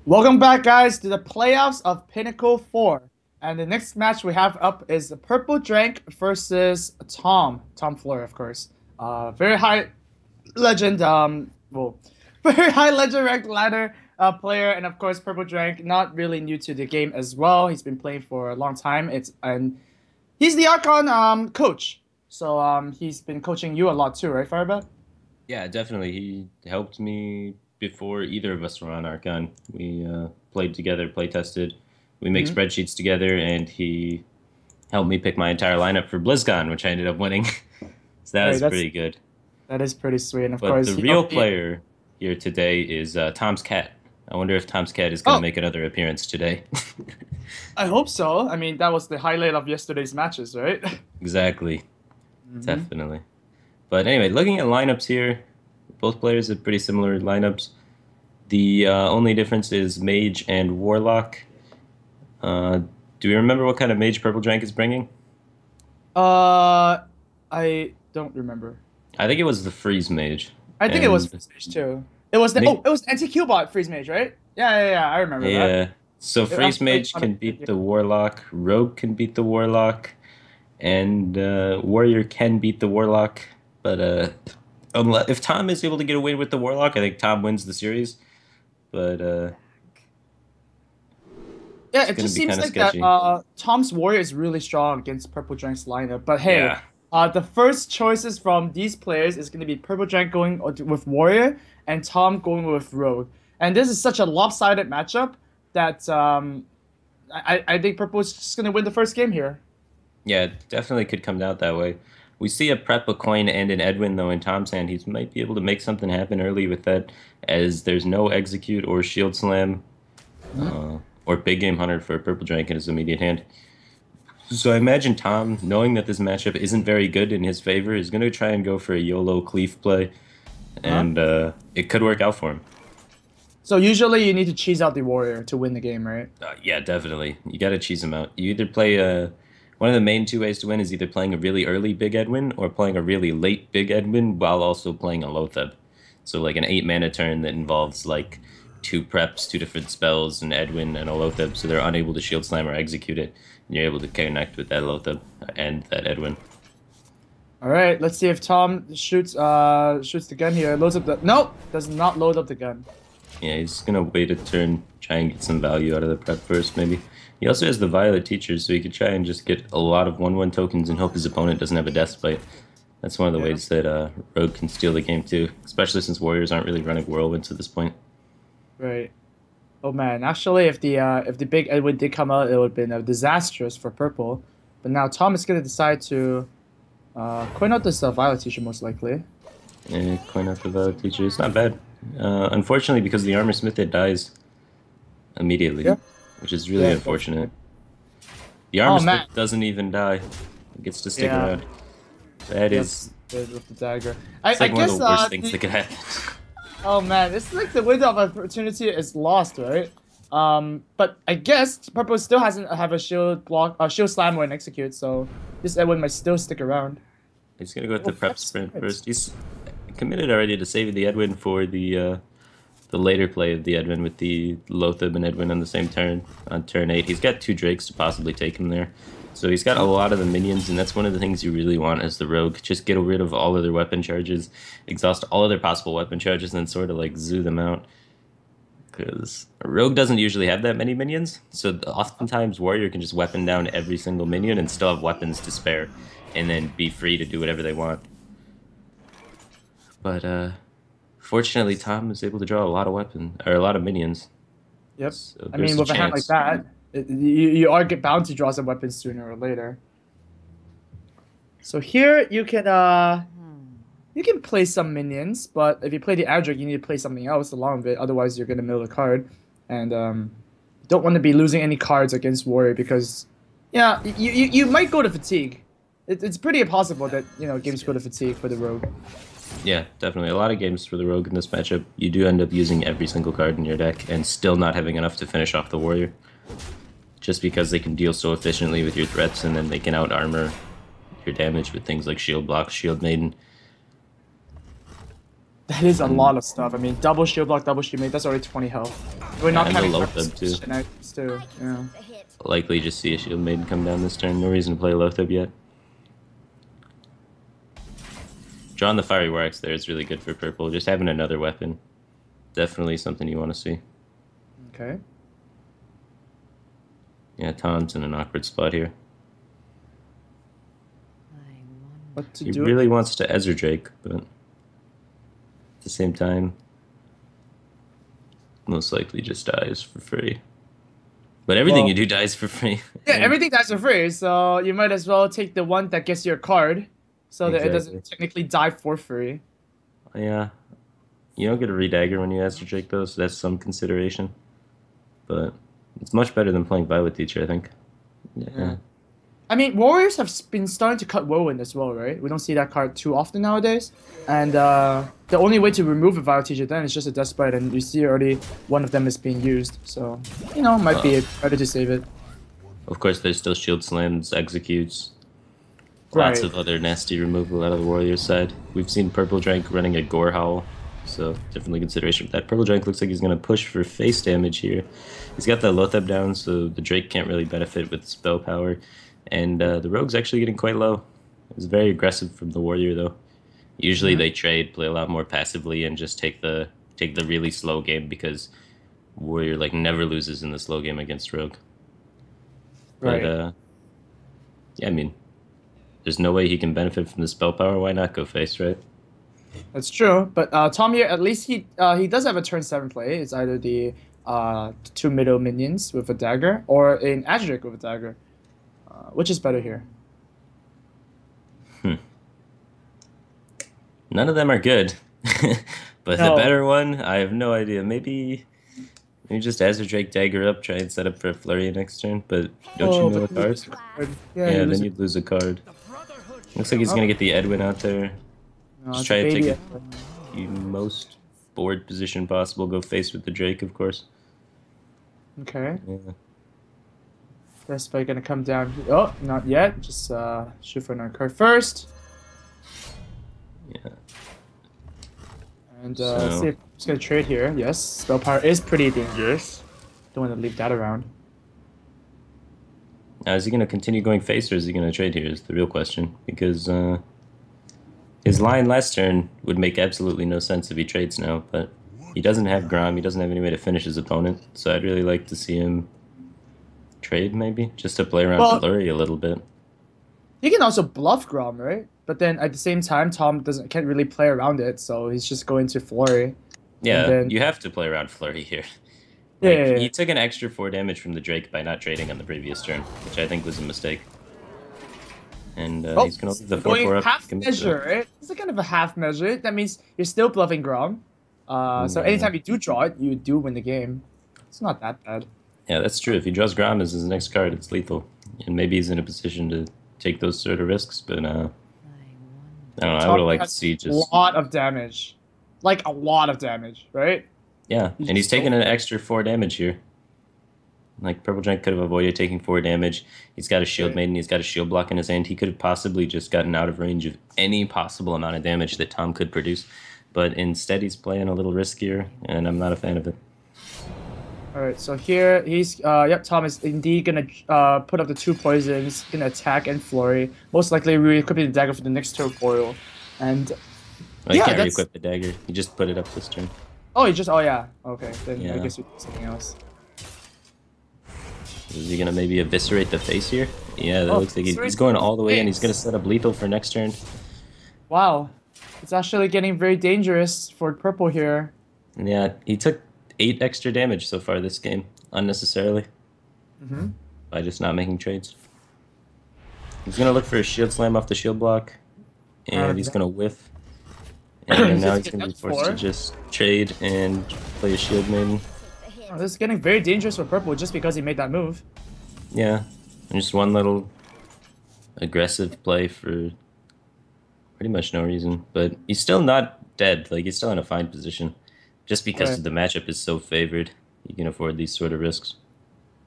Welcome back, guys, to the playoffs of Pinnacle 4. And the next match we have up is the Purpledrank versus tomflr, of course. Very high legend, very high legend ranked ladder player, and of course, Purpledrank, not really new to the game as well. He's been playing for a long time. And he's the Archon coach. So he's been coaching you a lot too, right, Firebug? Yeah, definitely. He helped me before either of us were on Archon. We played together, play tested. We make Mm-hmm. spreadsheets together, and he helped me pick my entire lineup for BlizzCon, which I ended up winning. So that Right, was pretty good. that is pretty sweet. And of But course, the real player here today is Tom's cat. I wonder if Tom's cat is going to oh, make another appearance today. I hope so. I mean, that was the highlight of yesterday's matches, right? Exactly, Hmm. definitely. But anyway, looking at lineups here, both players have pretty similar lineups. The only difference is Mage and Warlock. Uh, do we remember what kind of mage Purpledrank is bringing? Uh, I don't remember. I think it was the Freeze Mage. I think it was And freeze mage too. It was the Nick, it was anti-Qbot freeze mage, right? Yeah. I remember that. yeah. So I'm Freeze playing Mage on can it. beat the Warlock, Rogue can beat the Warlock, and Warrior can beat the Warlock. But unless, if Tom is able to get away with the Warlock, I think Tom wins the series. But Yeah, it's it going to just be seems kind of like that sketchy. Tom's Warrior is really strong against Purpledраnk's lineup. But hey, Yeah. the first choices from these players is going to be Purpledrank going with Warrior and Tom going with Rogue. And this is such a lopsided matchup that I think Purple's just going to win the first game here. Yeah, it definitely could come down that way. We see a prep, a coin, and an Edwin, though, in Tom's hand. He might be able to make something happen early with that, as there's no execute or shield slam uh, or big game hunter for Purpledrank in his immediate hand. So I imagine Tom, knowing that this matchup isn't very good in his favor, is going to try and go for a YOLO cleave play, Uh-huh. and it could work out for him. So usually you need to cheese out the warrior to win the game, right? Yeah, definitely. You got to cheese him out. You either play one of the main two ways to win is either playing a really early Big Edwin or playing a really late Big Edwin while also playing a Lotheb. So like an 8 mana turn that involves like two preps, two different spells, an Edwin and a Lotheb, so they're unable to shield slam or execute it, and you're able to connect with that Lotheb and that Edwin. All right, let's see if Tom shoots the gun here. Loads up the nope, does not load up the gun. Yeah, he's gonna wait a turn, try and get some value out of the prep first, maybe. He also has the Violet Teacher, so he could try and just get a lot of 1/1 tokens and hope his opponent doesn't have a Death Spite. That's one of the Yeah. ways that Rogue can steal the game too, especially since Warriors aren't really running Whirlwinds at this point. Right. Oh man, actually, if the big Edwin did come out, it would have been disastrous for purple. But now Tom is gonna decide to coin out this Violet Teacher most likely. Coin out the Violet Teacher. It's not bad. Unfortunately, because the Armor Smith, it dies immediately, Yeah. which is really Yeah. unfortunate. The Armor Oh Smith man. doesn't even die. It gets to stick Yeah. around. That Yep. is, With the dagger. it's I like one of guess the worst things that could happen. oh man, it's like the window of opportunity is lost, right? But I guess purple still hasn't have a shield block, shield slam or an execute, so this Edwin might still stick around. He's gonna go with Oh, the prep that's sprint right. first. He's committed already to saving the Edwin for the later play of the Edwin with the Lothab and Edwin on the same turn on turn 8. He's got two Drakes to possibly take him there. So he's got a lot of the minions, and that's one of the things you really want as the rogue. Just get rid of all of their weapon charges, exhaust all of their possible weapon charges, and then sort of like zoo them out. Because a rogue doesn't usually have that many minions, so oftentimes warrior can just weapon down every single minion and still have weapons to spare, and then be free to do whatever they want. But fortunately, Tom is able to draw a lot of weapon or a lot of minions, Yep. so I there's mean, a with a hand like chance. that, you are bound to draw some weapons sooner or later. So here you can play some minions, but if you play the Adric, you need to play something else along with it. Otherwise, you're gonna mill a card, and you don't want to be losing any cards against Warrior because, yeah, you might go to fatigue. It's pretty impossible that games go to fatigue for the Rogue. Yeah, definitely. A lot of games for the rogue in this matchup, you do end up using every single card in your deck and still not having enough to finish off the warrior. Just because they can deal so efficiently with your threats and then they can out armor your damage with things like shield block, shield maiden. That is a lot of stuff. I mean, double shield block, double shield mate, that's already 20 health. We're Yeah, not and the counting Lothab too. shenanigans too. Yeah. Likely just see a shield maiden come down this turn. No reason to play Lothab yet. Drawing the Fiery War Axe there is really good for purple. Just having another weapon. Definitely something you want to see. Okay. Yeah, Tom's in an awkward spot here. What to He do? really wants to Ezra Drake, but at the same time, most likely just dies for free. But everything Well, you do dies for free. yeah, And everything dies for free, so you might as well take the one that gets your card, so that it exactly. doesn't technically die for free. Yeah, you don't get a redagger when you Ezra Drake though, so that's some consideration. But it's much better than playing Violet Teacher, I think. Yeah. Yeah. I mean, Warriors have been starting to cut Whirlwind as well, right? We don't see that card too often nowadays. And the only way to remove a Vile Teacher then is just a Despite, and you see already one of them is being used. So, you know, might be better to save it. Of course, there's still Shield Slams, Executes, lots Right. of other nasty removal out of the Warriors side. We've seen Purpledrank running a Gore Howl, so definitely consideration for that. Purpledrank looks like he's going to push for face damage here. He's got the Lothab down, so the Drake can't really benefit with spell power. And the Rogue's actually getting quite low. It's very aggressive from the Warrior, though. Usually they trade, play a lot more passively, and just take the really slow game because Warrior like never loses in the slow game against Rogue. But Right. yeah, I mean, there's no way he can benefit from the spell power. Why not go face, right? That's true. But Tom here, at least he does have a turn 7 play. It's either the two middle minions with a dagger or an Azuric with a dagger. Which is better here? None of them are good. But the No. better one, I have no idea. Maybe just Azure Drake dagger up, try and set up for a flurry next turn. But don't you Oh, know but a card? yeah, Yeah, you then lose you'd lose a card. Looks like he's gonna get the Edwin out there. no, Just it's a try to take baby. the most board position possible. Go face with the Drake, of course. Okay. Yeah. That's probably gonna come down. Oh, not yet. Just shoot for another card first, Yeah. and So- see if it's gonna trade here. Yes, spell power is pretty dangerous. Don't want to leave that around. Now, is he going to continue going face or is he going to trade here? Is the real question. Because his line last turn would make absolutely no sense if he trades now. But he doesn't have Grom. He doesn't have any way to finish his opponent. So I'd really like to see him trade, maybe, just to play around Well- Flurry a little bit. He can also bluff Grom, right? But then at the same time, Tom can't really play around it, so he's just going to Flurry. Yeah, then- you have to play around Flurry here. Yeah, Like, yeah, yeah. he took an extra 4 damage from the Drake by not trading on the previous turn, which I think was a mistake. And Oh, he's going to leave the going 4-4 up. half commit to measure, it. right? It's a kind of a half measure. That means you're still bluffing Grom. So Yeah. anytime you do draw it, you do win the game. It's not that bad. Yeah, that's true. If he draws Grom as his next card, it's lethal. And maybe he's in a position to take those sort of risks, but I don't know. I would have liked to see A just... lot of damage. Like a lot of damage, right? Yeah, and he's taking an extra 4 damage here. Like, Purpledrank could have avoided taking 4 damage. He's got a Shield Maiden, he's got a Shield Block in his hand. He could have possibly just gotten out of range of any possible amount of damage that Tom could produce. But instead, he's playing a little riskier, and I'm not a fan of it. Alright, so here he's yep, Tom is indeed gonna put up the 2 poisons, gonna attack and flurry. Most likely re-equipping the dagger for the next turn foil. And Well, he Yeah, can't that's- re-equip the dagger. He just put it up this turn. oh yeah. Okay, then I Yeah. guess we do something else. Is he going to maybe eviscerate the face here? Yeah, that Oh, looks like he's eviscerate going the all the way in. He's face. going to set up lethal for next turn. Wow. It's actually getting very dangerous for purple here. And yeah, he took 8 extra damage so far this game, unnecessarily, by just not making trades. He's going to look for a shield slam off the shield block, and he's going to whiff. And now he's going to be forced to just trade and play a shield maiden. Oh, this is getting very dangerous for purple just because he made that move. Yeah, and just one little aggressive play for pretty much no reason. But he's still not dead. Like, he's still in a fine position. Just because Right. the matchup is so favored, you can afford these sort of risks.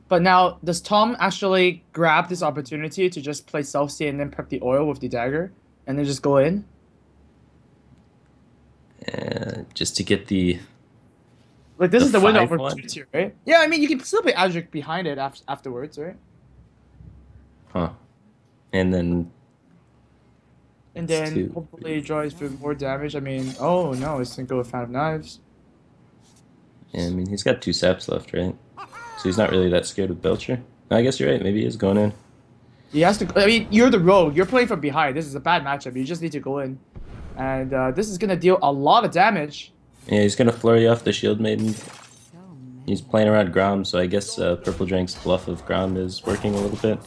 But now, does Tom actually grab this opportunity to just play self-stay and then prep the oil with the dagger? And then just go in? just to get the Like this is the window 5-1. opportunity, right? Yeah, I mean you can still play Adric behind it afterwards, right? Huh. And then And it's then 2. hopefully draws for more damage. I mean, oh no, it's gonna go with Fan of Knives. Yeah, I mean, he's got 2 saps left, right? So he's not really that scared of Belcher. I guess you're right. Maybe he is going in. He has to. I mean, you're the rogue. You're playing from behind. This is a bad matchup. You just need to go in, and this is gonna deal a lot of damage. Yeah, he's going to flurry off the Shield Maiden. He's playing around Grom, so I guess Purpledrank's bluff of Grom is working a little bit.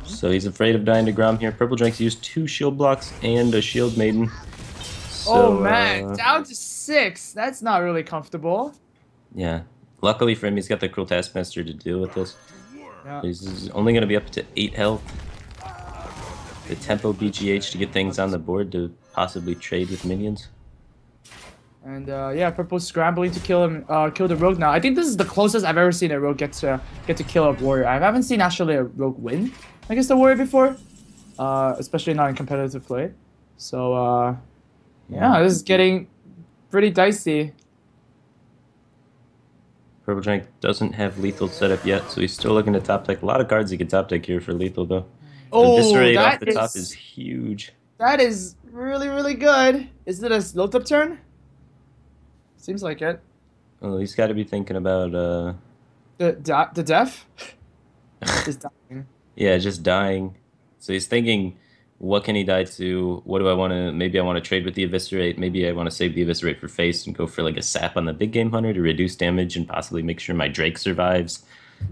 So he's afraid of dying to Grom here. Purpledrank's used 2 shield blocks and a Shield Maiden. So, Oh man, down to 6. That's not really comfortable. Yeah. Luckily for him, he's got the Cruel Taskmaster to deal with this. Yeah. He's only going to be up to 8 health. The tempo BGH to get things on the board to possibly trade with minions. And yeah, Purple's scrambling to kill him, kill the rogue now. I think this is the closest I've ever seen a rogue get to kill a warrior. I haven't seen actually a rogue win against a warrior before, especially not in competitive play. So yeah, this is getting pretty dicey. Purpledrank doesn't have lethal set up yet, so he's still looking to top deck. A lot of cards he can top deck here for lethal, though. Oh, Eviscerate off that the top is huge. That is really, really good. Is it a slow-up turn? Seems like it. Oh, he's got to be thinking about The death? Just dying. yeah, just dying. So he's thinking, what can he die to? What do I want to? Maybe I want to trade with the Eviscerate. Maybe I want to save the Eviscerate for face and go for like a sap on the big game hunter to reduce damage and possibly make sure my Drake survives.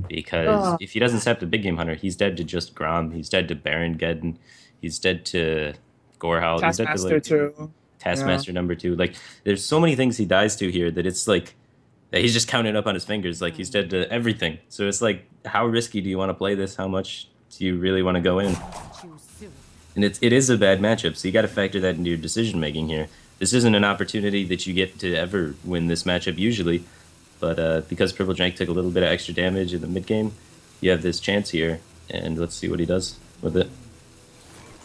Because if he doesn't sap the big game hunter, he's dead to just Grom. He's dead to Baron Geddon. He's dead to Gorehowl. He's dead to like too. Taskmaster number 2. Like, there's so many things he dies to here that it's like that he's just counting up on his fingers. Like, he's dead to everything. So it's like, how risky do you want to play this? How much do you really want to go in? And it is a bad matchup, so you got to factor that into your decision making here. This isn't an opportunity that you get to ever win this matchup usually, but because Purpledrank took a little bit of extra damage in the mid game, you have this chance here, and let's see what he does with it.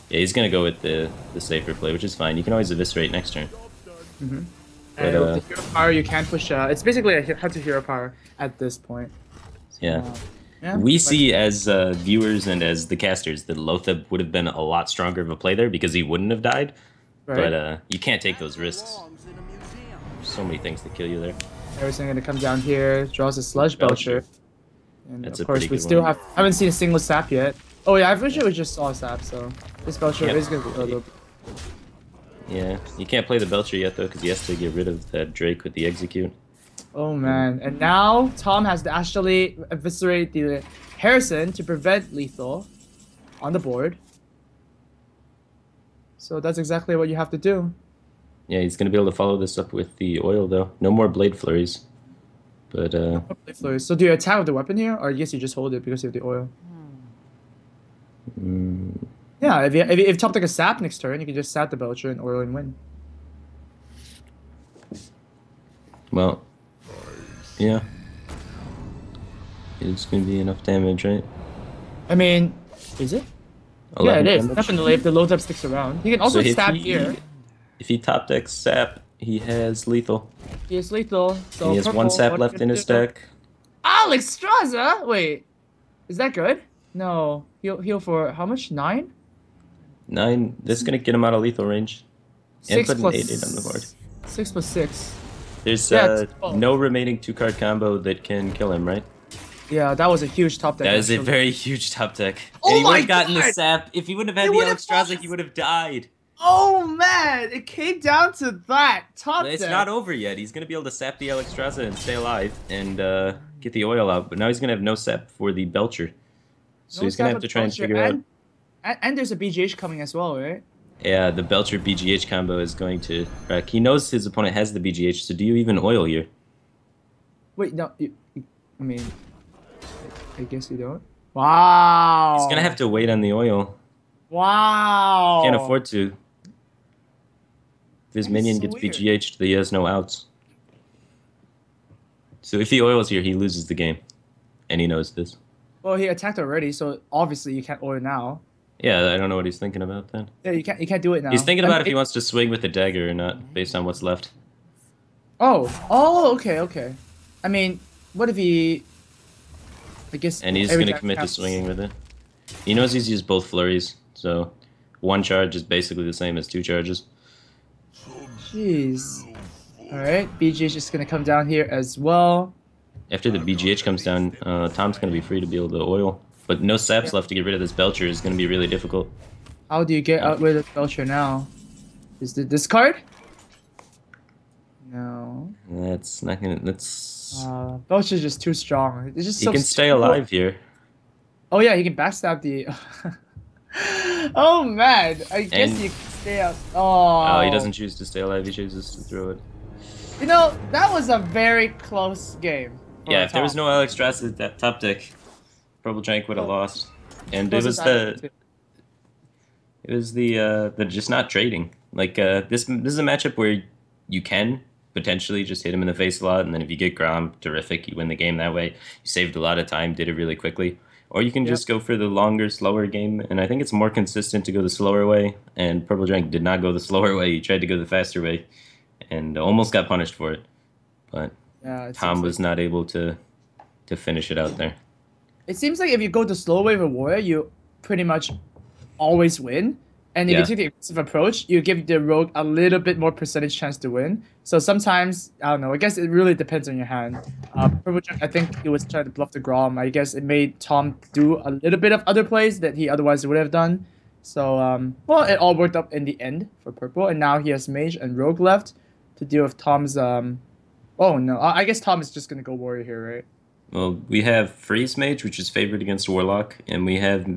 Yeah, he's gonna go with the safer play, which is fine. You can always Eviscerate next turn. Mm-hmm. But, and with the hero power, you can push. It's basically a head to hero power at this point. So, yeah. Yeah. We see as viewers and as the casters that Lothab would have been a lot stronger of a play there because he wouldn't have died. Right. But you can't take those risks. There's so many things that kill you there. Everything's gonna come down here. Draws a Sludge Belcher. And That's of course, we still haven't seen a single sap yet. Oh yeah, I wish we just saw a sap. So this Belcher is gonna be a little. Yeah, you can't play the Belcher yet though because he has to get rid of that Drake with the execute. Oh man, and now Tom has to actually eviscerate the Harrison to prevent lethal on the board. So that's exactly what you have to do. Yeah, he's going to be able to follow this up with the oil though. No more blade flurries. But no blade flurries. So do you attack with the weapon here, or I guess you just hold it because you have the oil? Yeah, if top deck a sap next turn, you can just sap the Belcher and oil and win. Well, yeah. It's going to be enough damage, right? I mean, is it? Yeah, it is. Damage? Definitely, if the low tap sticks around. He can also stab here. If he top decks sap, he has lethal. He is lethal. So he has purple, 1 sap left in his deck. Alex Straza? Wait, is that good? No. Heal for how much? 9? 9. This is going to get him out of lethal range. And 6 put an plus 8 on the board. 6 plus 6. There's no remaining 2-card combo that can kill him, right? Yeah, that was a huge top deck. That is a very huge top deck. Oh and he would my have gotten God! the sap. If he wouldn't have had the Alexstrasza, he would have died. Oh man, it came down to that top It's deck. not over yet. He's going to be able to sap the Alexstrasza and stay alive and get the oil out. But now he's going to have no sap for the Belcher. So he's going to have to try and figure out... And there's a BGH coming as well, right? Yeah, the Belcher BGH combo is going to wreck. He knows his opponent has the BGH, so do you even oil here? Wait, no. I mean, I guess you don't. Wow. He's going to have to wait on the oil. Wow. Can't afford to. If his minion gets weird. BGH'd, he has no outs. So if he oils here, he loses the game. And he knows this. Well, he attacked already, so obviously you can't oil now. Yeah, I don't know what he's thinking about then. Yeah, you can't do it now. He's thinking about if he wants to swing with the dagger or not, based on what's left. Oh, okay, okay. I mean, what if he? I guess And he's every going to time commit to counts. swinging with it. He knows he's used both flurries, so one charge is basically the same as two charges. Jeez. All right, BG is just gonna come down here as well. After the BGH comes down, Tom's going to be free to be able to oil. But no Yeah. saps left to get rid of this Belcher is going to be really difficult. How do you get Uh, out rid of Belcher now? Is it this card? No. that's not going to... That's... Belcher's just too strong. It's just He so can stay too. alive here. Oh yeah, he can backstab the. Oh man, I guess And you can stay out. oh, he Oh, doesn't choose to stay alive. He chooses to throw it. you know that was a very close game Yeah, for if there was Tom. no Alex Strauss at that top deck, Purpledrank would have Clo- lost. And Closest I can to. it was the just not trading. Like this is a matchup where you can potentially just hit him in the face a lot, and then if you get Grom, terrific, you win the game that way. You saved a lot of time, did it really quickly. Or you can Yep. just go for the longer, slower game, and I think it's more consistent to go the slower way. And Purpledrank did not go the slower way; he tried to go the faster way, and almost got punished for it. But Yeah, it Tom seems like was not able to finish it out there. if you go the slow wave of warrior, you pretty much always win. And if you Yeah, take the aggressive approach, you give the rogue a little bit more percentage chance to win. So sometimes, I don't know, I guess it really depends on your hand. Purple Jack, I think he was trying to bluff the Grom. I guess it made Tom do a little bit of other plays that he otherwise would have done. So, well, it all worked out in the end for Purple. And now he has Mage and Rogue left to deal with Tom's. Oh, no. I guess Tom is just going to go Warrior here, right? well, we have Freeze Mage, which is favored against Warlock, and we have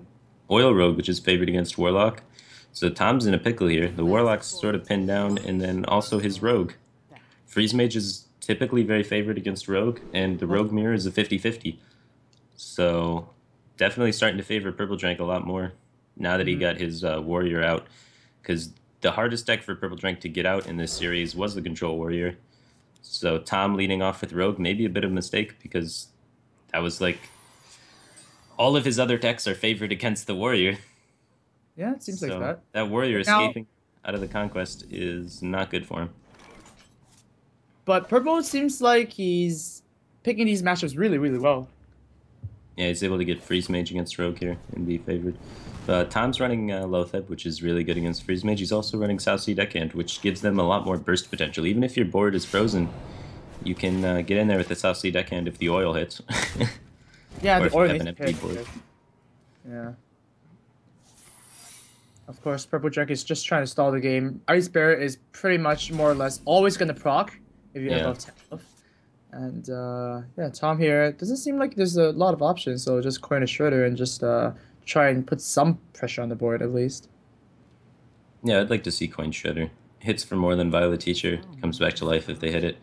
Oil Rogue, which is favored against Warlock. So Tom's in a pickle here. The Warlock's sort of pinned down, and then also his Rogue. Freeze Mage is typically very favored against Rogue, and the Rogue Mirror is a 50-50. So definitely starting to favor Purpledrank a lot more now that he Mhm. got his Warrior out. Because the hardest deck for Purpledrank to get out in this series was the Control Warrior. So Tom leading off with Rogue may be a bit of a mistake because that was like all of his other decks are favored against the Warrior. Yeah, it seems like So that. that Warrior Now, escaping out of the conquest is not good for him. but Purple seems like he's picking these matchups really, really well. Yeah, he's able to get Freeze Mage against Rogue here and be favored. Tom's running Lotheb, which is really good against Freeze Mage. He's also running South Sea Deckhand, which gives them a lot more burst potential. Even if your board is frozen, you can get in there with the South Sea Deckhand if the oil hits. Yeah, Or the if you Oil have is an empty prepared for board. it. Yeah. Of course, Purple Jack is just trying to stall the game. Ice Bear is pretty much more or less always going to proc if you're Yeah. above 10 health. And yeah, Tom here doesn't seem like there's a lot of options, so just coin a Shredder and just try and put some pressure on the board at least. Yeah, I'd like to see Coin Shredder. Hits for more than Violet Teacher. Comes back to life if they hit it.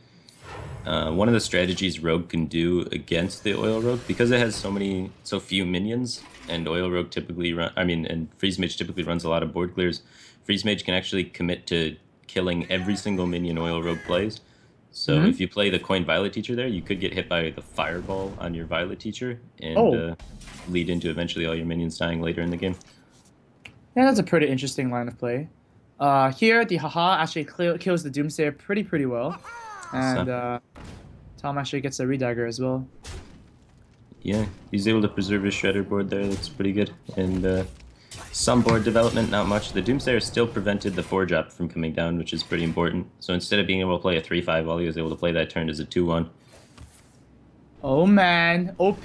One of the strategies Rogue can do against the Oil Rogue, because it has so few minions, and Oil Rogue typically and Freeze Mage typically runs a lot of board clears. Freeze Mage can actually commit to killing every single minion Oil Rogue plays. So Mm-hmm. if you play the Coin Violet Teacher there, you could get hit by the Fireball on your Violet Teacher and Oh, lead into eventually all your minions dying later in the game. yeah, that's a pretty interesting line of play. Here, the haha actually kills the Doomsayer pretty well. And So Tom actually gets a redagger as well. yeah, he's able to preserve his Shredder board there. That's pretty good. And some board development, not much. The Doomsayer still prevented the 4-drop from coming down, which is pretty important. So instead of being able to play a 3-5, all he was able to play that turn as a 2-1. Oh man, OP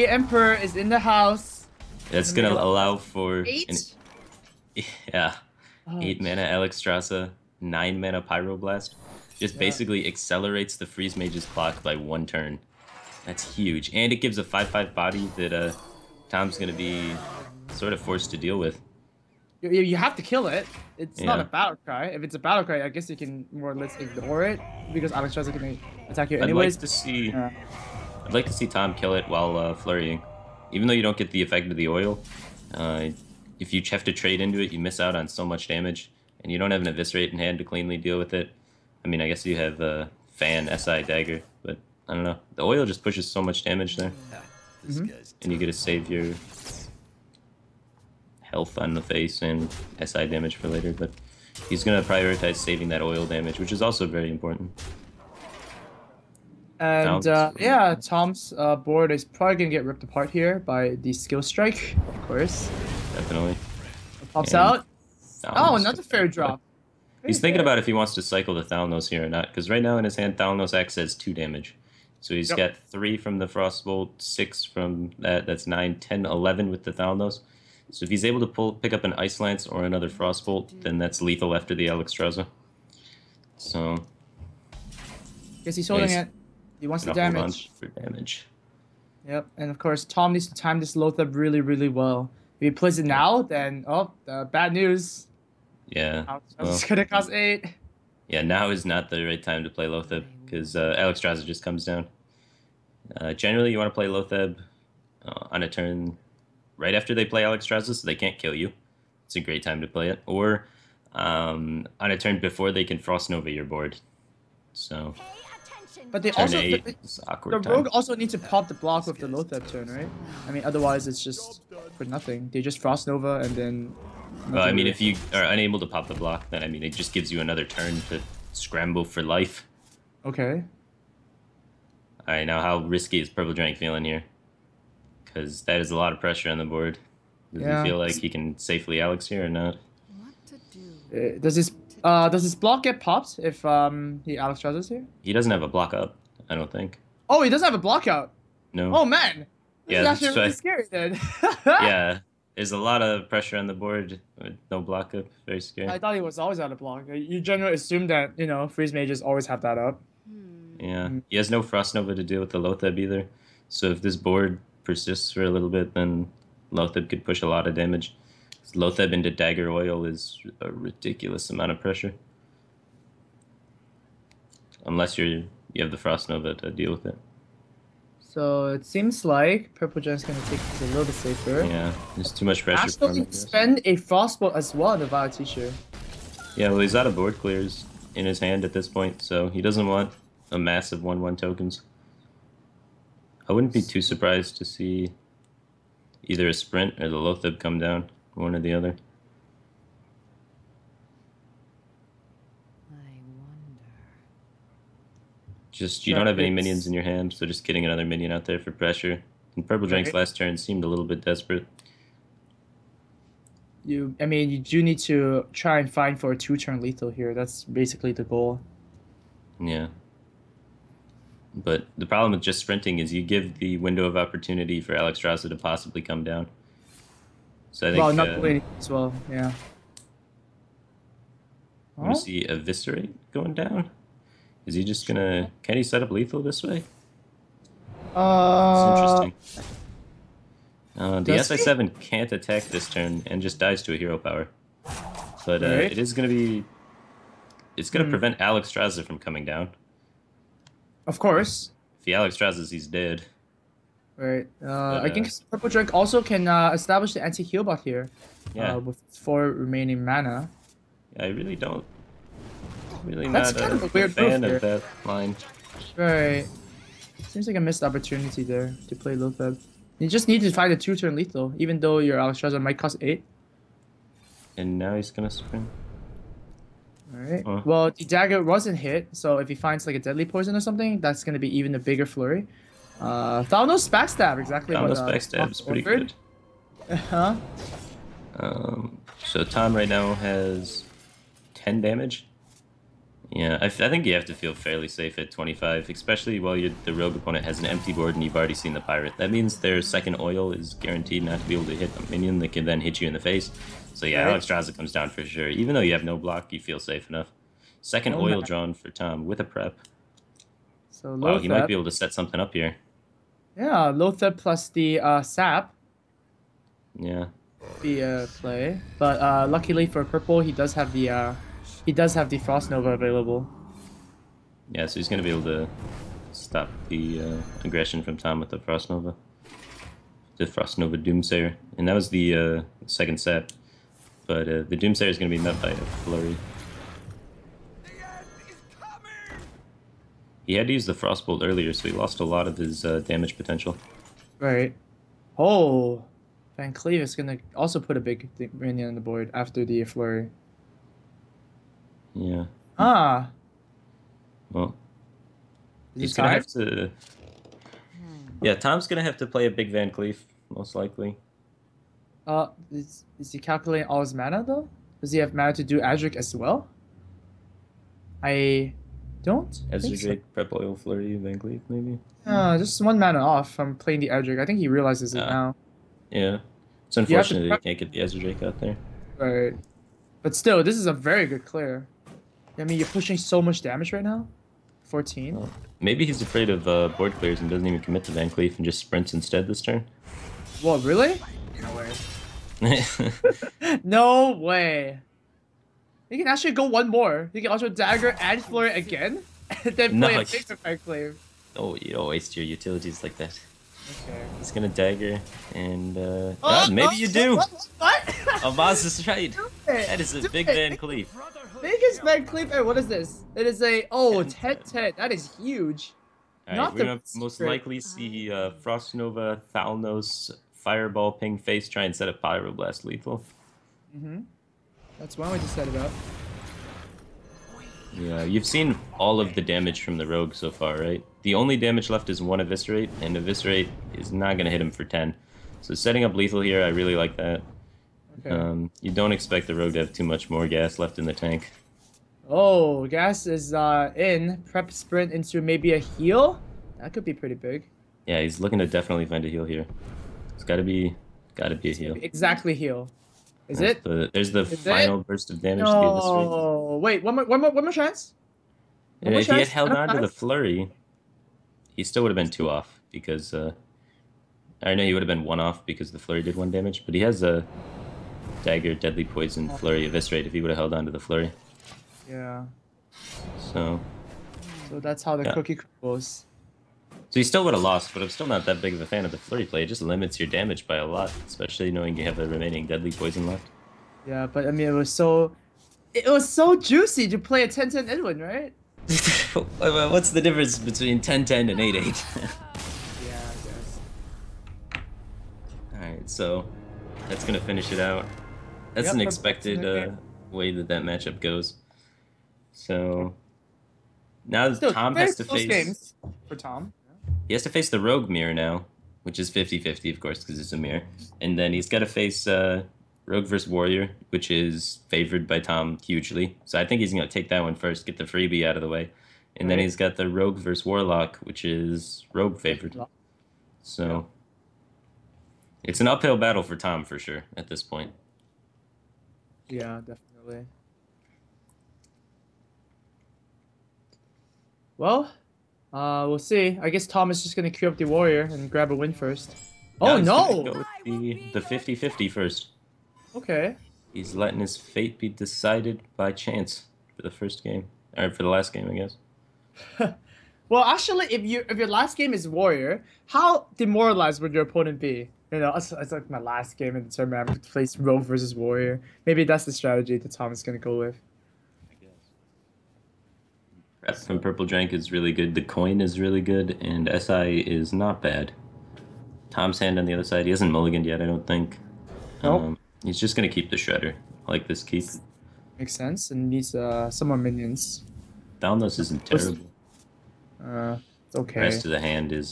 Emperor is in the house. That's In the going to middle. allow for... Eight? Yeah, Oh, 8 mana Alexstrasza, 9 mana Pyroblast. Just yeah. basically accelerates the Freeze Mage's clock by 1 turn. That's huge. And it gives a 5/5 body that Tom's going to be sort of forced to deal with. You have to kill it. It's not Yeah. a battle cry. If it's a battle cry, I guess you can more or less ignore it because Alex Strasser can attack you anyways. Yeah. I'd like to see Tom kill it while flurrying. Even though you don't get the effect of the oil, if you have to trade into it, you miss out on so much damage, and you don't have an Eviscerate in hand to cleanly deal with it. I mean, I guess you have Fan, SI, Dagger, but I don't know. The oil just pushes so much damage there, and you get to save your health on the face and SI damage for later, but he's going to prioritize saving that oil damage, which is also very important. And Sounds yeah, Tom's board is probably gonna get ripped apart here by the skill strike, of course. definitely. Pops And out. Oh, Thalnos another comes out fair of play. drop. Very He's thinking fair. about if he wants to cycle the Thalnos here or not, because right now in his hand, Thalnos acts as 2 damage. So he's Yep. got 3 from the Frostbolt, 6 from that. That's 9, 10, 11 with the Thalnos. So if he's able to pick up an Ice Lance or another Frostbolt, then that's lethal after the Alexstrasza. So Guess he's yeah, holding he's it. He wants the gonna hold on damage. for damage. Yep. And of course, Tom needs to time this Lothar really, really well. If he plays it Yeah. now, then bad news. Yeah. It's Well, gonna cost 8. yeah. Now is not the right time to play Lotheb because Alexstrasza just comes down. Generally, you want to play Lotheb on a turn right after they play Alexstrasza, so they can't kill you. It's a great time to play it. Or on a turn before they can Frost Nova your board. So But they turn also 8 is the awkward rogue time. also needs to pop the block with the Lothar turn, right? I mean, otherwise it's just for nothing. They just Frost Nova and then. Well, I mean, really- if you are unable to pop the block, then I mean, it just gives you another turn to scramble for life. Okay. All right, now how risky is Purpledrank feeling here? Because that is a lot of pressure on the board. Does Yeah. he feel like he can safely Alex here or not? Does his block get popped if he Alex Strauss here? He doesn't have a block up, I don't think. Oh, he doesn't have a block out. No. Oh man, this Yeah, is that's actually really right. scary then. Yeah, there's a lot of pressure on the board with no block up. Very scary. I thought he was always out of block. You generally assume that freeze mages always have that up. Yeah, he has no Frost Nova to deal with the Lotheb either. So if this board persists for a little bit, then Lotheb could push a lot of damage. Lotheb into Dagger Oil is a ridiculous amount of pressure. Unless you have the Frost Nova to deal with it. So it seems like Purpledrank's gonna take this a little bit safer. Yeah, there's too much pressure for him. I Actually, guess. spend a frostbolt as well in the Vile Teacher. Yeah, well, he's out of board clears in his hand at this point, so he doesn't want a massive 1/1 tokens. I wouldn't be too surprised to see either a sprint or the Lotheb come down, one or the other. Just, you don't have any minions in your hand, so just getting another minion out there for pressure. And Purpledrank's Right. last turn seemed a little bit desperate. I mean, you do need to try and find for a 2-turn lethal here. That's basically the goal. Yeah. But the problem with just sprinting is you give the window of opportunity for Alexstrasza to possibly come down. So I think Well, not waiting as well. Yeah. I'm going to see Eviscerate going down. Is he just going to... Can he set up lethal this way? It's interesting. The does he? SI7 can't attack this turn and just dies to a hero power. But Right. it is going to be... It's going to prevent Alexstrasza from coming down. Of course. If he Alexstrazzas, he's dead. Right. I think Purpledrank also can establish the anti-heal bot here. Yeah. With 4 remaining mana. I really don't... Really That's not kind of a weird fan move of that line. Right. Seems like a missed opportunity there to play Lotheb. You just need to find a 2-turn lethal, even though your Alexstrasza might cost 8. And now he's going to sprint. Alright. Huh. Well, the dagger wasn't hit, so if he finds like a deadly poison or something, that's gonna be even a bigger flurry. Thalnos backstab, exactly what Thanos backstab's pretty good. Huh? So Tom right now has 10 damage. Yeah, I think you have to feel fairly safe at 25, especially while the rogue opponent has an empty board and you've already seen the pirate. That means their second oil is guaranteed not to be able to hit a minion that can then hit you in the face. So yeah, Right. Alexstrasza comes down for sure. Even though you have no block, you feel safe enough. Second Oh, oil nice. drawn for Tom with a prep. So Wow, he might Lotheb. be able to set something up here. Yeah, Lotheb plus the sap Yeah. be a play. But luckily for purple, he does have the Frost Nova available. Yeah, so he's going to be able to stop the aggression from Tom with the Frost Nova. The Frost Nova Doomsayer. And that was the second set. But the Doomsayer is going to be met by a Flurry. He had to use the Frostbolt earlier, so he lost a lot of his damage potential. Right. Oh, Van Cleave is gonna also put a big minion on the board after the flurry. Yeah. Ah, Well, Is He's it gonna time? have to. Yeah, Tom's gonna have to play a big Van Cleef, most likely. Is he calculating all his mana though? Does he have mana to do Adric as well? I don't Ezra think so. Drake, Prep Oil Flurry, Van Cleef, maybe. Just one mana off from playing the Adric. I think he realizes it Uh, now. yeah. It's You have to unfortunate that you prep, can't get the Ezra Drake out there. right? But still, this is a very good clear. I mean, you're pushing so much damage right now. 14. Well, maybe he's afraid of board clears and doesn't even commit to Van Cleef and just sprints instead this turn. What, really? No way. No way. He can actually go one more. He can also dagger and flurry again, and then play a Nice. big effect clave. Oh, you don't waste your utilities like that. Okay. He's gonna dagger, and maybe you do. What? Avaz is right. That is a big Van Cleef. Biggest Van Cleef. Hey, what is this? It is a 10-10. That is huge. All right, Not we're the gonna most secret. likely see Frost Nova, Thalnos, Fireball, Ping Face try and set up Pyroblast lethal. That's one way to set it up. Yeah, you've seen all of the damage from the Rogue so far, right? The only damage left is one Eviscerate, and Eviscerate is not gonna hit him for 10. So setting up lethal here, I really like that. Okay. You don't expect the Rogue to have too much more gas left in the tank. Oh, gas is in. Prep sprint into maybe a heal. That could be pretty big. Yeah, he's looking to definitely find a heal here. It's gotta be a heal. Exactly heal. Is There's it? there's the Is final it? burst of damage to the Eviscerate. No. Wait, one more chance. One more If he had chance? held on to the Chance? flurry, he still would have been 2 off because I know he would have been 1 off because the flurry did 1 damage, but he has a dagger, deadly poison, flurry, eviscerate if he would have held on to the flurry. Yeah. So that's how the Yeah. cookie crumbles. he still would have lost, but I'm still not that big of a fan of the flurry play. It just limits your damage by a lot, especially knowing you have the remaining deadly poison left. Yeah, but I mean, it was so juicy to play a 10-10 Edwin, right? What's the difference between 10-10 and 8-8? Yeah, I guess. Alright, so that's going to finish it out. That's Yep, an that's expected it. way that matchup goes. So now Still, Tom very has to close face games for Tom. he has to face the Rogue mirror now, which is 50-50 of course because it's a mirror. And then he's got to face Rogue versus Warrior, which is favored by Tom hugely. So I think he's going to take that one first, get the freebie out of the way. And then Right. he's got the Rogue versus Warlock, which is Rogue favored. So it's an uphill battle for Tom for sure at this point. Yeah, definitely. Well, we'll see. I guess Tom is just gonna queue up the warrior and grab a win first. Now Oh he's gonna no! go with the 50-50 first. Okay. He's letting his fate be decided by chance for the first game, or for the last game, I guess. Well, actually, if your last game is warrior, how demoralized would your opponent be? You know, it's like my last game in the tournament. I have to face rogue versus warrior. Maybe that's the strategy that Tom is gonna go with. Prep from Purpledrank is really good. The coin is really good, and SI is not bad. Tom's hand on the other side. He hasn't mulliganed yet, I don't think. Nope. He's just gonna keep the shredder. I like this keep. Makes sense. And needs some more minions. Thalnos isn't terrible. It's okay. The rest of the hand is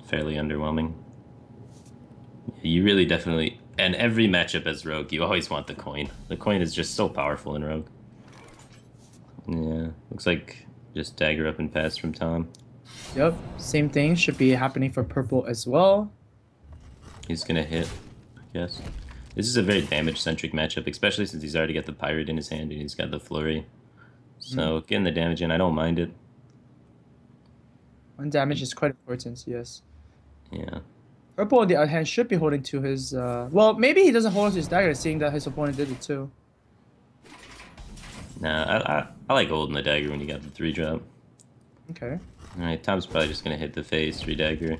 fairly underwhelming. You really definitely, and every matchup as Rogue, you always want the coin. The coin is just so powerful in Rogue. Yeah, looks like just dagger up and pass from Tom. Yep. Same thing should be happening for purple as well. He's gonna hit, I guess. This is a very damage-centric matchup, especially since he's already got the Pirate in his hand and he's got the Flurry. So getting the damage in, I don't mind it. One damage is quite important, yes. Yeah. Purple, on the other hand, should be holding to his... well, maybe he doesn't hold to his dagger, seeing that his opponent did it too. Nah, I like holding the dagger when you got the 3-drop. Okay. Alright, Tom's probably just gonna hit the face, 3-dagger.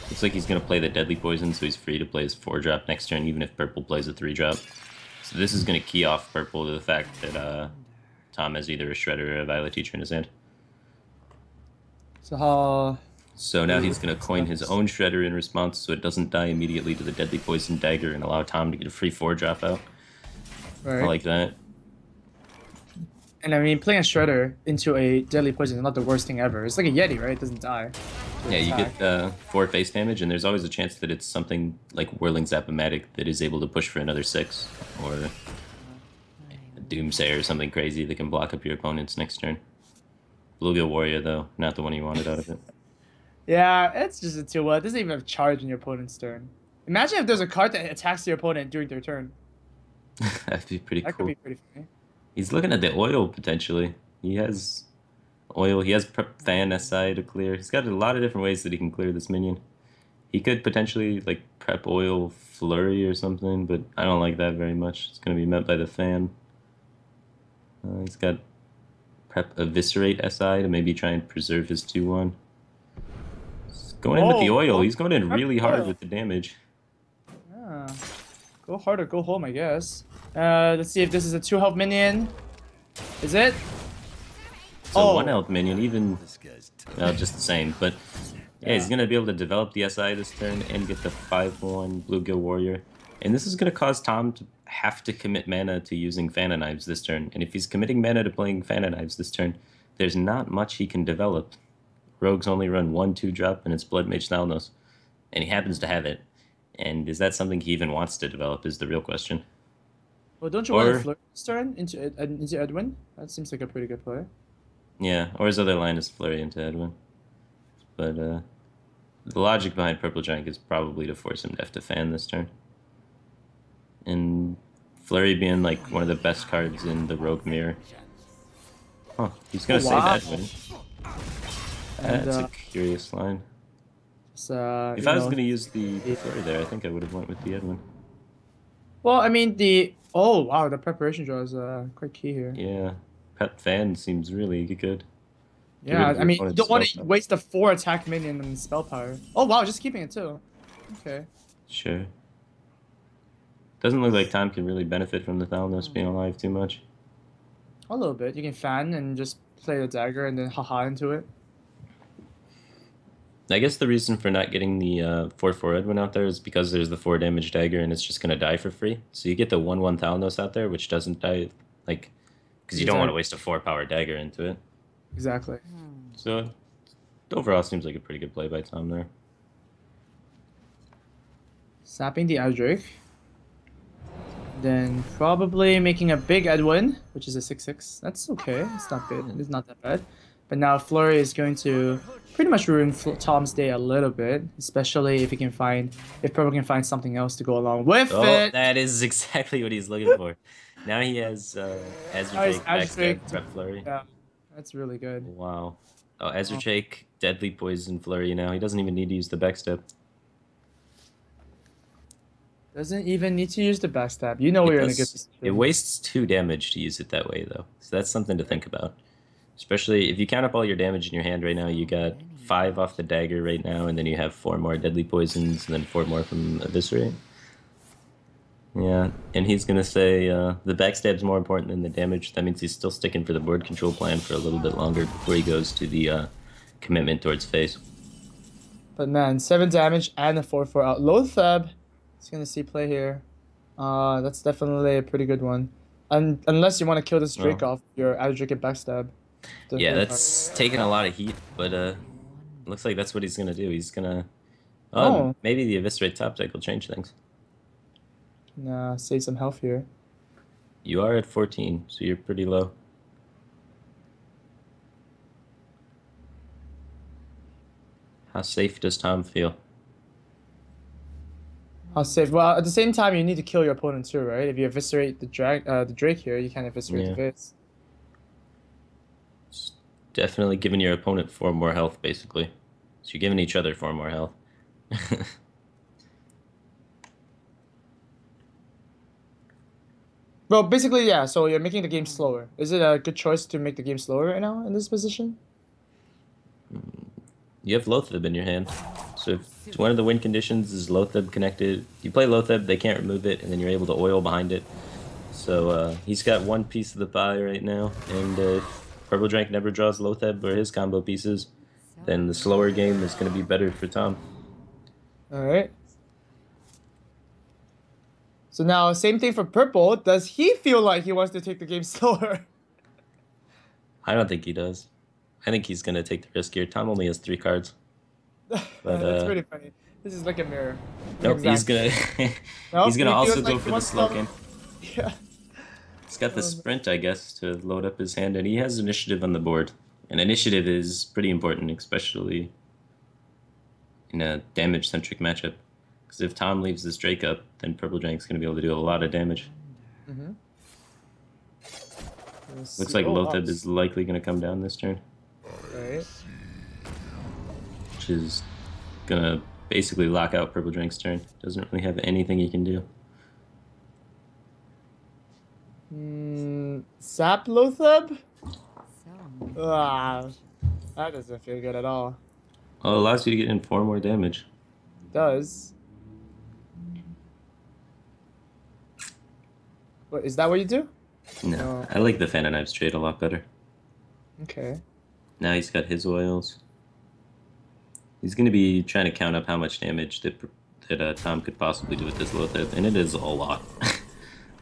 Looks like he's gonna play the Deadly Poison, so he's free to play his 4-drop next turn, even if Purple plays a 3-drop. So this is gonna key off Purple to the fact that Tom has either a Shredder or a Violet Teacher in his hand. So how... So now he's gonna coin his own Shredder in response, so it doesn't die immediately to the Deadly Poison dagger and allow Tom to get a free 4-drop out. Right. I like that. And I mean, playing a Shredder into a deadly poison is not the worst thing ever. It's like a Yeti, right? It doesn't die. Yeah, you Attack. get 4 face damage, and there's always a chance that it's something like Whirling Zap-O-Matic that is able to push for another 6, or a Doomsayer or something crazy that can block up your opponent's next turn. Bluegill Warrior, though, not the one you wanted out of it. Yeah, it's just a 2-1. It doesn't even have charge in your opponent's turn. Imagine if there's a card that attacks your opponent during their turn. That'd be pretty That could cool. be pretty funny. He's looking at the oil, potentially. He has oil, he has Fan SI to clear. He's got a lot of different ways that he can clear this minion. He could potentially like prep oil flurry or something, but I don't like that very much. It's going to be met by the fan. He's got prep eviscerate SI to maybe try and preserve his 2-1. He's going in with the oil. He's going in really hard with the damage. Yeah. Go hard or go home, I guess. Let's see if this is a 2 health minion. Is it? So 1 health minion, even just the same, but yeah, he's gonna be able to develop the SI this turn and get the 5-1 Bluegill Warrior. And this is gonna cause Tom to have to commit mana to using Fana Knives this turn. And if he's committing mana to playing Fana Knives this turn, there's not much he can develop. Rogues only run 1/2 drop, and it's Blood Mage Thalnos. And he happens to have it. And is that something he even wants to develop is the real question. Well, don't you want to flirt this turn into Edwin? That seems like a pretty good play. Yeah, or his other line is Flurry into Edwin. But the logic behind Purpledrank is probably to force him to have to fan this turn. And Flurry being like one of the best cards in the Rogue Mirror. Huh, he's gonna save Edwin. That's a curious line. If I was gonna use the Flurry there, I think I would have went with the Edwin. Well, I mean oh wow, the preparation draw is quite key here. Yeah, Pet Fan seems really good. Yeah, I mean, you don't want to waste a 4 attack minion and spell power. Oh wow, just keeping it too. Okay. Sure. Doesn't look like Tom can really benefit from the Thalnos being alive too much. A little bit. You can fan and just play the dagger and then haha into it. I guess the reason for not getting the 4/4 Edwin out there is because there's the 4 damage dagger and it's just going to die for free. So you get the 1/1 Thalnos out there, which doesn't die, like, because you don't want to waste a 4-power dagger into it. Exactly. So overall, seems like a pretty good play by Tom there. Sapping the Eldritch. Then probably making a big Edwin, which is a 6/6. That's okay. It's not good. It's not that bad. But now Flurry is going to pretty much ruin Tom's day a little bit, especially if he can if Purple can find something else to go along with it. That is exactly what he's looking for. Now he has Ezra Jake, Backstab, Prep Flurry. Yeah, that's really good. Wow. Oh, Ezra Jake, Deadly Poison Flurry now. He doesn't even need to use the Backstab. Doesn't even need to use the backstab. You know we're gonna get this. It wastes 2 damage to use it that way, though. So that's something to think about. Especially if you count up all your damage in your hand right now, you got 5 off the dagger right now, and then you have 4 more deadly poisons, and then 4 more from Eviscerate. Yeah, and he's gonna say the backstab's more important than the damage. That means he's still sticking for the board control plan for a little bit longer before he goes to the commitment towards face. But man, 7 damage and a 4/4 out. Lothab. He's gonna see play here. That's definitely a pretty good one. Unless you want to kill this Drake off your Adric and backstab. Yeah, that's taking a lot of heat, but looks like that's what he's gonna do. He's gonna maybe the Eviscerate top deck will change things. Nah, save some health here. You are at 14, so you're pretty low. How safe does Tom feel? How safe? Well, at the same time, you need to kill your opponent too, right? If you eviscerate the Drake here, you can't eviscerate the face. It's definitely giving your opponent 4 more health, basically. So you're giving each other 4 more health. Well, basically, yeah. So you're making the game slower. Is it a good choice to make the game slower right now in this position? You have Lothab in your hand. So if one of the win conditions is Lothab connected, you play Lothab, they can't remove it, and then you're able to oil behind it. So he's got 1 piece of the pie right now, and if Purpledrank never draws Lothab or his combo pieces, then the slower game is going to be better for Tom. Alright. So now, same thing for Purple. Does he feel like he wants to take the game slower? I don't think he does. I think he's gonna take the risk here. Tom only has 3 cards, but That's really funny. This is like a mirror. Like nope. He's exact. gonna he's Nope, gonna he also feels go like he for the wants slow some. game. Yeah. He's got the Um, sprint, I guess, to load up his hand, and he has initiative on the board. And initiative is pretty important, especially in a damage-centric matchup. Because if Tom leaves this Drake up, then Purpledrank's going to be able to do a lot of damage. mhm. Let's Looks see. like Oh, wow. Lotheb is likely going to come down this turn, Right. which is going to basically lock out Purpledrank's turn. Doesn't really have anything he can do. Sap Lotheb? Ah, that doesn't feel good at all. Oh, it allows you to get in 4 more damage. It does. What, is that what you do? No, No. I like the Fan of Knives trade a lot better. Okay. Now he's got his oils. He's going to be trying to count up how much damage that Tom could possibly do with this Lotheb, and it is a lot.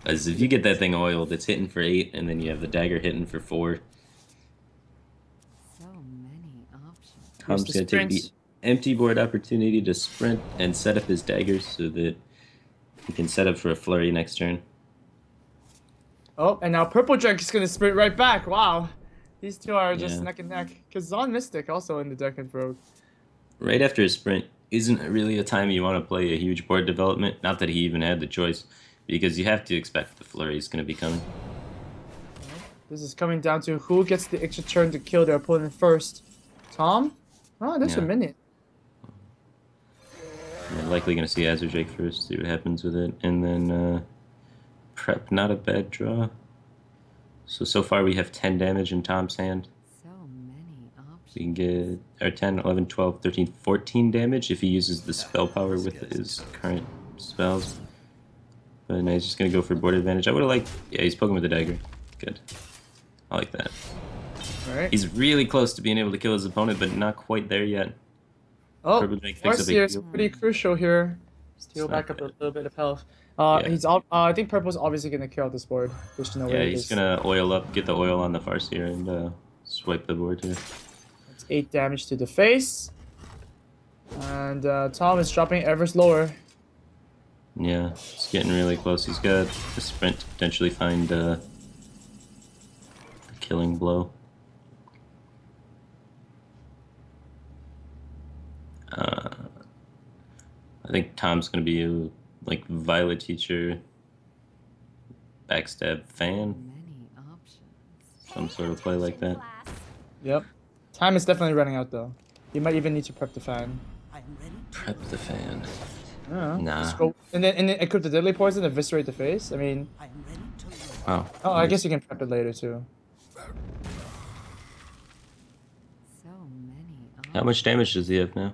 As if you get that thing oiled, it's hitting for 8, and then you have the dagger hitting for 4. So many options. Tom's the going to take the sprint. empty board opportunity to sprint and set up his daggers so that he can set up for a flurry next turn. Oh, and now Purpledrank is gonna sprint right back. Wow. These two are just Yeah. neck and neck. Because Zon Mystic also in the deck and broke. Right after his sprint isn't really a time you want to play a huge board development. Not that he even had the choice, because you have to expect the flurry is going to be coming. This is coming down to who gets the extra turn to kill their opponent first. Tom? Oh, there's a Yeah. minute. You're likely going to see Azure Drake first, see what happens with it. And then Prep, not a bad draw. So far we have 10 damage in Tom's hand. So many options. We can get our 10, 11, 12, 13, 14 damage if he uses the spell power with his current spells. But no, he's just going to go for board advantage. I would have liked... Yeah, he's poking with the dagger. Good. I like that. Alright. He's really close to being able to kill his opponent, but not quite there yet. Oh, Purpledrank picks up a Farseer is heal. pretty crucial here. Steal It's not back up a bad. little bit of health. Yeah. I think Purple's obviously gonna kill this board. There's no Yeah, way. he's gonna oil up, get the oil on the Farseer, and swipe the board here. It's 8 damage to the face. And Tom is dropping ever slower. Yeah, he's getting really close. He's got a sprint to potentially find a killing blow. I think Tom's gonna be a, like Violet Teacher, backstab fan, Many options. some sort of play like that. Yep. Time is definitely running out though. You might even need to prep the fan. Prep the fan. Yeah. Nah. Just go, and then equip the deadly poison, eviscerate the face. I mean, Wow. oh, I guess you can prep it later too. So many options. How much damage does he have now?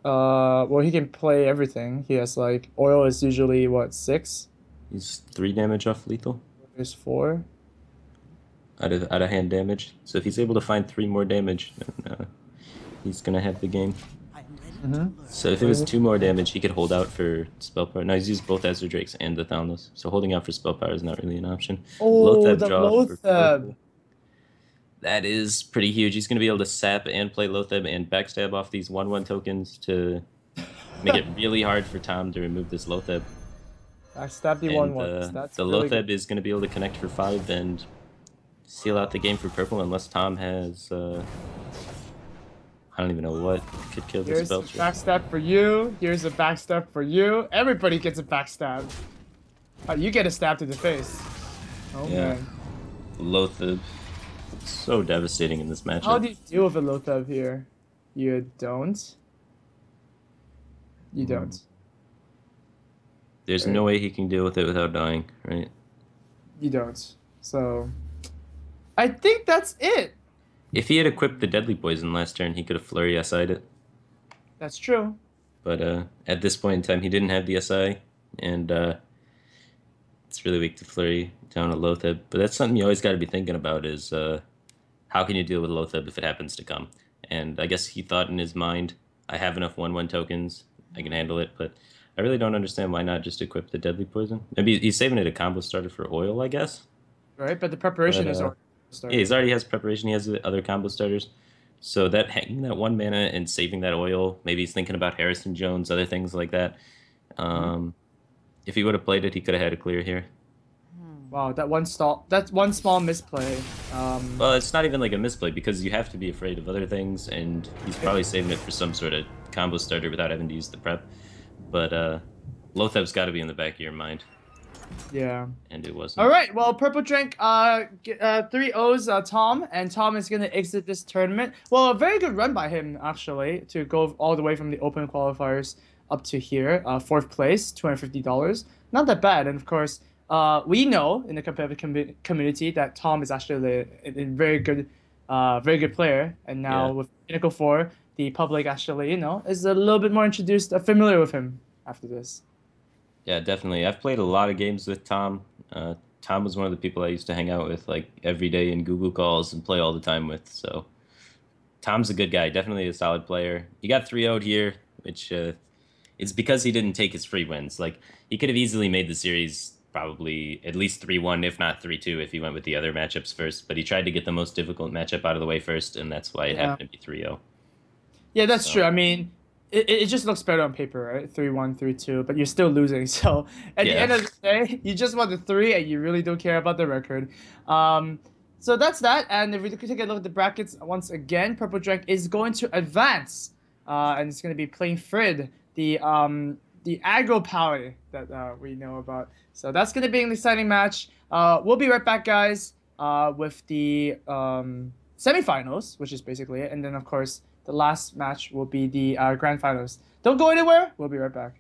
Well, he can play everything. He has like oil is usually what 6. He's 3 damage off lethal. There's 4. Out of hand damage. So if he's able to find 3 more damage, then he's gonna have the game. So if it was 2 more damage, he could hold out for spell power. Now he's used both Azure Drakes and the Thalnos, so holding out for spell power is not really an option. Oh, Lotheb the draw for Lotheb. purple. That is pretty huge. He's gonna be able to sap and play Lotheb and backstab off these 1/1 tokens to make it really hard for Tom to remove this Lotheb. Backstab the And 1/1. That's the really Lotheb good. is gonna be able to connect for 5 and seal out the game for purple unless Tom has I don't even know what could kill this Here's a spell check. backstab for you. Here's a backstab for you. Everybody gets a backstab. Oh, you get a stab to the face. Oh Yeah. man. Lotheb. So devastating in this matchup. How do you deal with a Lotheb here? You don't. You don't. There's Right. no way he can deal with it without dying, right? You don't. So, I think that's it. If he had equipped the deadly poison last turn, he could have flurry SI'd it. That's true. But at this point in time, he didn't have the SI, and it's really weak to flurry down a Lotheb. But that's something you always got to be thinking about is how can you deal with Lotheb if it happens to come? And I guess he thought in his mind, I have enough 1/1 tokens, I can handle it, but I really don't understand why not just equip the deadly poison. Maybe he's saving it a combo starter for oil, I guess. Right? But the preparation But, is already starter. Yeah, he already has preparation. He has the other combo starters. So that hanging that 1 mana and saving that oil, maybe he's thinking about Harrison Jones, other things like that. Mhm. If he would have played it, he could have had a clear here. Wow, that's one small misplay. Well, it's not even like a misplay because you have to be afraid of other things, and he's probably saving it for some sort of combo starter without having to use the prep. But Lotheb's got to be in the back of your mind, Yeah. and it wasn't. All right. Well, Purpledrank, 3-0s, Tom, and Tom is gonna exit this tournament. Well, a very good run by him actually to go all the way from the open qualifiers up to here, fourth place, $250. Not that bad. And of course, we know in the competitive community that Tom is actually a very good player. And now Yeah, with Pinnacle 4, the public actually, is a little bit more introduced, familiar with him after this. yeah, definitely. I've played a lot of games with Tom. Tom was one of the people I used to hang out with like every day in Google calls and play all the time with. So Tom's a good guy, definitely a solid player. He got 3-0'd here, which it's because he didn't take his free wins. Like he could have easily made the series probably at least 3-1, if not 3-2, if he went with the other matchups first. But he tried to get the most difficult matchup out of the way first, and that's why it Yeah. happened to be 3-0. Yeah, that's So true. I mean, it just looks better on paper, right? 3-1, 3-2, but you're still losing. So at the yeah, end of the day, you just want the three and you really don't care about the record. So that's that. And if we could take a look at the brackets once again, Purpledrank is going to advance. And it's going to be playing Frid, the aggro power that we know about. So that's going to be an exciting match. We'll be right back, guys, with the semifinals, which is basically it. And then, of course, the last match will be the grand finals. Don't go anywhere. We'll be right back.